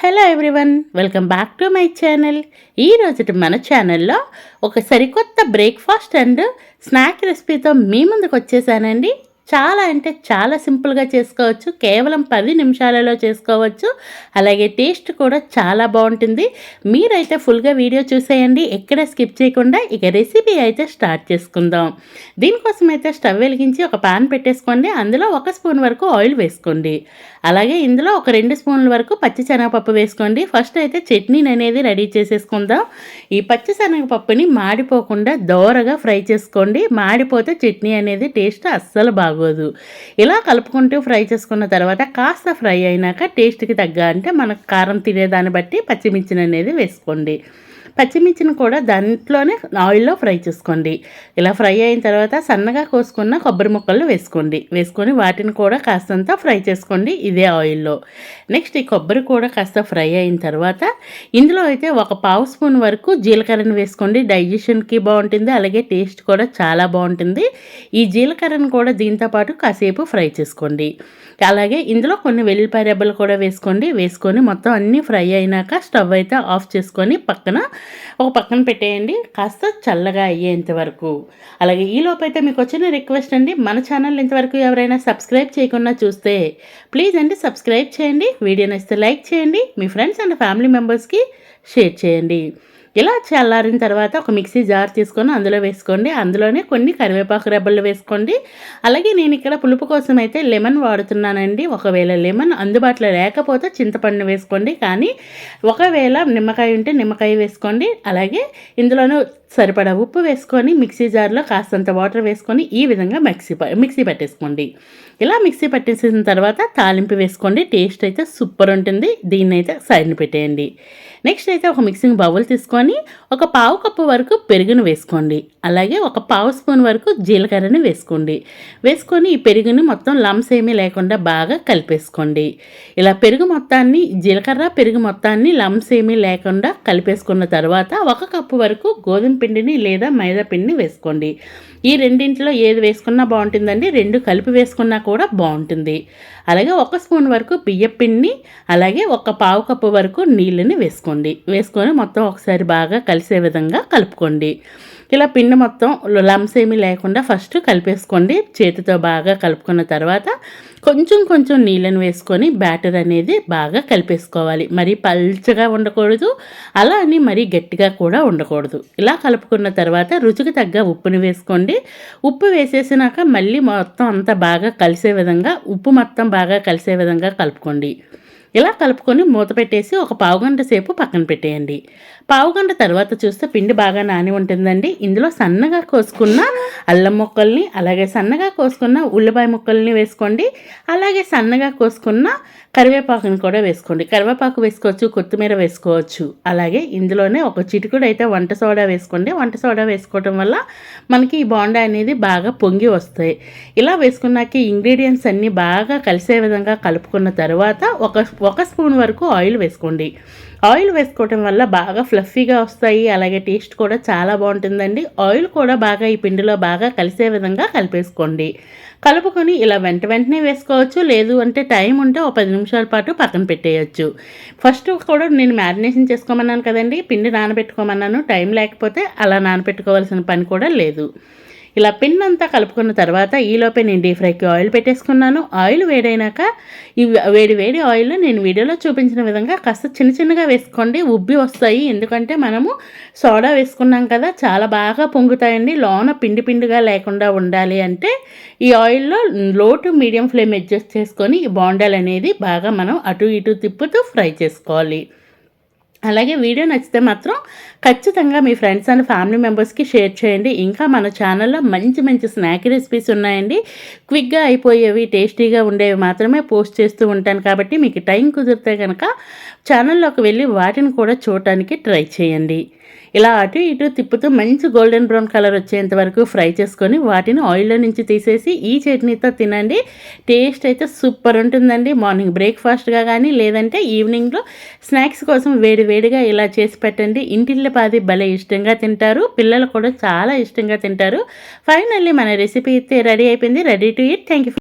Hello everyone, welcome back to my channel. ఈరోజు మన ఛానల్లో ఒక సరికొత్త బ్రేక్ఫాస్ట్ అండ్ స్నాక్ రెసిపీతో మీ ముందుకు వచ్చేసానండి. చాలా అంటే చాలా సింపుల్గా చేసుకోవచ్చు. కేవలం 10 నిమిషాలలో చేసుకోవచ్చు. అలాగే టేస్ట్ కూడా చాలా బాగుంటుంది. మీరైతే ఫుల్గా వీడియో చూసేయండి, ఎక్కడ స్కిప్ చేయకుండా. ఇక రెసిపీ అయితే స్టార్ట్ చేసుకుందాం. దీనికోసం అయితే స్టవ్ వెలిగించి ఒక పాన్ పెట్టేసుకోండి. అందులో 1 స్పూన్ వరకు ఆయిల్ వేసుకోండి. అలాగే ఇందులో ఒక 2 స్పూన్ల వరకు పచ్చిశనగపప్పు వేసుకోండి. ఫస్ట్ అయితే చట్నీని అనేది రెడీ చేసేసుకుందాం. ఈ పచ్చిశనగపప్పుని మాడిపోకుండా దోరగా ఫ్రై చేసుకోండి. మాడిపోతే చట్నీ అనేది టేస్ట్ అస్సలు బాగోదు. ఇలా కలుపుకుంటూ ఫ్రై చేసుకున్న తర్వాత కాస్త ఫ్రై అయినాక టేస్ట్కి తగ్గ అంటే మనకు కారం తినేదాన్ని బట్టి పచ్చిమిర్చిని అనేది వేసుకోండి. పచ్చిమిర్చిని కూడా దాంట్లోనే ఆయిల్లో ఫ్రై చేసుకోండి. ఇలా ఫ్రై అయిన తర్వాత సన్నగా కోసుకున్న కొబ్బరి ముక్కలు వేసుకొని వాటిని కూడా కాస్తంత ఫ్రై చేసుకోండి ఇదే ఆయిల్లో. నెక్స్ట్ ఈ కొబ్బరి కూడా కాస్త ఫ్రై అయిన తర్వాత ఇందులో అయితే ఒక పావు స్పూన్ వరకు జీలకర్రను వేసుకోండి. డైజెషన్కి బాగుంటుంది, అలాగే టేస్ట్ కూడా చాలా బాగుంటుంది. ఈ జీలకర్రను కూడా దీంతో పాటు కాసేపు ఫ్రై చేసుకోండి. అలాగే ఇందులో కొన్ని వెల్లుల్లిపాయ రెబ్బలు కూడా వేసుకొని మొత్తం అన్నీ ఫ్రై అయినాక స్టవ్ అయితే ఆఫ్ చేసుకొని పక్కన పెట్టేయండి, కాస్త చల్లగా అయ్యేంత వరకు. అలాగే ఈలోపు అయితే మీకు వచ్చిన రిక్వెస్ట్ అండి, మన ఛానల్ ఇంతవరకు ఎవరైనా సబ్స్క్రైబ్ చేయకుండా చూస్తే ప్లీజ్ అండి సబ్స్క్రైబ్ చేయండి. వీడియో నచ్చితే లైక్ చేయండి, మీ ఫ్రెండ్స్ అండ్ ఫ్యామిలీ మెంబర్స్కి షేర్ చేయండి. ఇలా చల్లారిన తర్వాత ఒక మిక్సీ జార్ తీసుకొని అందులో వేసుకోండి. అందులోనే కొన్ని కరివేపాకు రెబ్బలు వేసుకోండి. అలాగే నేను ఇక్కడ పులుపు కోసం అయితే లెమన్ వాడుతున్నానండి. ఒకవేళ లెమన్ అందుబాటులో లేకపోతే చింతపండు వేసుకోండి, కానీ ఒకవేళ నిమ్మకాయ ఉంటే నిమ్మకాయ వేసుకోండి. అలాగే ఇందులోనూ సరిపడా ఉప్పు వేసుకొని మిక్సీ జార్లో కాస్తంత వాటర్ వేసుకొని ఈ విధంగా మిక్సీ పట్టేసుకోండి. ఇలా మిక్సీ పట్టేసిన తర్వాత తాలింపు వేసుకోండి. టేస్ట్ అయితే సూపర్ ఉంటుంది. దీన్ని అయితే సైడ్ని పెట్టేయండి. నెక్స్ట్ అయితే ఒక మిక్సింగ్ బౌల్ తీసుకొని ఒక పావు కప్పు వరకు పెరుగును వేసుకోండి. అలాగే ఒక పావు స్పూన్ వరకు జీలకర్రని వేసుకొని ఈ పెరుగుని మొత్తం లమ్స్ ఏమీ లేకుండా బాగా కలిపేసుకోండి. ఇలా జీలకర్ర పెరుగు మొత్తాన్ని లమ్స్ ఏమీ లేకుండా కలిపేసుకున్న తర్వాత 1 కప్పు వరకు గోధుమ పిండిని లేదా మైదా పిండిని వేసుకోండి. ఈ రెండింటిలో ఏది వేసుకున్నా బాగుంటుందండి, 2 కలిపి వేసుకున్నా కూడా బాగుంటుంది. అలాగే 1 స్పూన్ వరకు బియ్యం పిండిని, అలాగే 1 పావు కప్పు వరకు నీళ్ళని వేసుకొని మొత్తం ఒకసారి బాగా కలిసే విధంగా కలుపుకోండి. ఇలా పిండి మొత్తం లమ్స్ ఏమీ లేకుండా ఫస్ట్ కలిపేసుకోండి. చేతితో బాగా కలుపుకున్న తర్వాత కొంచెం నీళ్ళని వేసుకొని బ్యాటర్ అనేది బాగా కలిపేసుకోవాలి. మరీ పల్చగా ఉండకూడదు, అలా అని మరీ గట్టిగా కూడా ఉండకూడదు. ఇలా కలుపుకున్న తర్వాత రుచికి తగ్గ ఉప్పుని వేసుకోండి. ఉప్పు వేసేసినాక మళ్ళీ మొత్తం అంతా బాగా కలిసే విధంగా మొత్తం బాగా కలిసే విధంగా కలుపుకోండి. ఇలా కలుపుకొని మూత పెట్టేసి ఒక పావుగంట సేపు పక్కన పెట్టేయండి. పావుగంట తర్వాత చూస్తే పిండి బాగా నాని ఉంటుందండి. ఇందులో సన్నగా కోసుకున్న అల్లం ముక్కల్ని, అలాగే సన్నగా కోసుకున్న ఉల్లిపాయ ముక్కల్ని వేసుకోండి. అలాగే సన్నగా కోసుకున్న కరివేపాకుని కూడా వేసుకోండి. కరివేపాకు వేసుకోవచ్చు, కొత్తిమీర వేసుకోవచ్చు. అలాగే ఇందులోనే ఒక చిటికుడు అయితే వంట సోడా వేసుకోండి. వంట సోడా వేసుకోవడం వల్ల మనకి ఈ బోండా అనేది బాగా పొంగి వస్తాయి. ఇలా వేసుకున్నాక ఇంగ్రీడియంట్స్ అన్నీ బాగా కలిసే విధంగా కలుపుకున్న తర్వాత ఒక స్పూన్ వరకు ఆయిల్ వేసుకోండి. ఆయిల్ వేసుకోవటం వల్ల బాగా ఫ్లఫీగా వస్తాయి, అలాగే టేస్ట్ కూడా చాలా బాగుంటుందండి. ఆయిల్ కూడా బాగా ఈ పిండిలో బాగా కలిసే విధంగా కలిపేసుకోండి. కలుపుకొని ఇలా వెంటనే వేసుకోవచ్చు, లేదు అంటే టైం ఉంటే ఒక 10 నిమిషాల పాటు పక్కన పెట్టేయచ్చు. ఫస్ట్ కూడా నేను మ్యారినేషన్ చేసుకోమన్నాను కదండి, పిండి నానబెట్టుకోమన్నాను. టైం లేకపోతే అలా నానబెట్టుకోవాల్సిన పని కూడా లేదు. ఇలా పిండి అంతా కలుపుకున్న తర్వాత ఈలోపే నేను డీప్ ఫ్రైకి ఆయిల్ పెట్టేసుకున్నాను. ఆయిల్ వేడైనాక ఈ వేడి ఆయిల్ నేను వీడియోలో చూపించిన విధంగా కాస్త చిన్నగా వేసుకోండి. ఉబ్బి వస్తాయి, ఎందుకంటే మనము సోడా వేసుకున్నాం కదా, చాలా బాగా పొంగుతాయండి. లోన పిండిగా లేకుండా ఉండాలి అంటే ఈ ఆయిల్లో లో టు మీడియం ఫ్లేమ్ అడ్జస్ట్ చేసుకొని ఈ బోండాలు అనేది బాగా మనం అటు ఇటు తిప్పుతూ ఫ్రై చేసుకోవాలి. అలాగే వీడియో నచ్చితే మాత్రం ఖచ్చితంగా మీ ఫ్రెండ్స్ అండ్ ఫ్యామిలీ మెంబర్స్కి షేర్ చేయండి. ఇంకా మన ఛానల్లో మంచి స్నాక్ రెసిపీస్ ఉన్నాయండి. క్విక్గా అయిపోయేవి, టేస్టీగా ఉండేవి మాత్రమే పోస్ట్ చేస్తూ ఉంటాను. కాబట్టి మీకు టైం కుదిరితే కనుక ఛానల్లోకి వెళ్ళి వాటిని కూడా చూడటానికి ట్రై చేయండి. ఇలా అటు ఇటు తిప్పుతూ మంచి గోల్డెన్ బ్రౌన్ కలర్ వచ్చేంత వరకు ఫ్రై చేసుకొని వాటిని ఆయిల్లో నుంచి తీసేసి ఈ చట్నీతో తినండి. టేస్ట్ అయితే సూపర్ ఉంటుందండి. మార్నింగ్ బ్రేక్ఫాస్ట్గా కానీ లేదంటే ఈవినింగ్లో స్నాక్స్ కోసం వేడిగా ఇలా చేసి పెట్టండి. ఇంటిల్లిపాది భలే ఇష్టంగా తింటారు, పిల్లలు కూడా చాలా ఇష్టంగా తింటారు. ఫైనల్లీ మన రెసిపీ అయితే రెడీ అయిపోయింది. Ready to eat. Thank you.